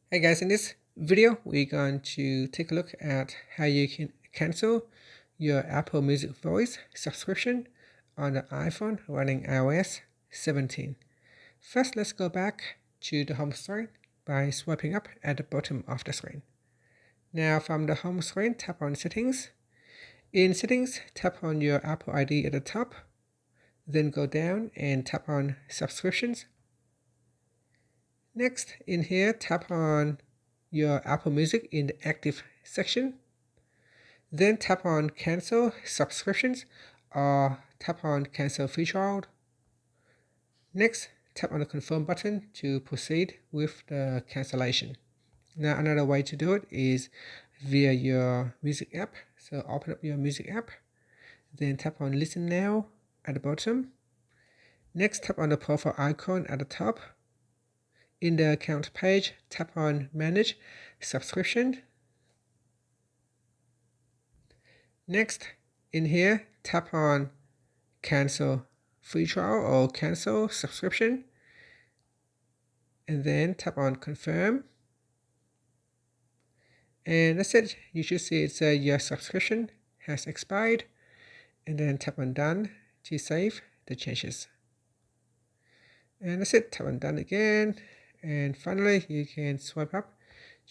Hey guys, in this video, we're going to take a look at how you can cancel your Apple Music Voice subscription on the iPhone running iOS 17. First, let's go back to the home screen by swiping up at the bottom of the screen. Now from the home screen, tap on Settings. In Settings, tap on your Apple ID at the top, then go down and tap on Subscriptions. Next, in here, tap on your Apple Music in the Active section. Then tap on Cancel Subscriptions or tap on Cancel Free Trial. Next, tap on the Confirm button to proceed with the cancellation. Now, another way to do it is via your music app. So open up your music app, then tap on Listen Now at the bottom. Next, tap on the profile icon at the top. In the account page, tap on Manage Subscription. Next, in here, tap on Cancel Free Trial or Cancel Subscription. And then tap on Confirm. And that's it. You should see it says your subscription has expired. And then tap on Done to save the changes. And that's it. Tap on Done again. And finally, you can swipe up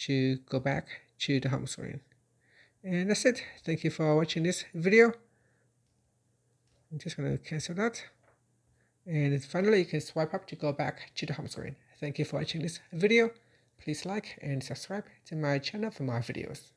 to go back to the home screen. And that's it. Thank you for watching this video. I'm just going to cancel that. And finally, you can swipe up to go back to the home screen. Thank you for watching this video. Please like and subscribe to my channel for more videos.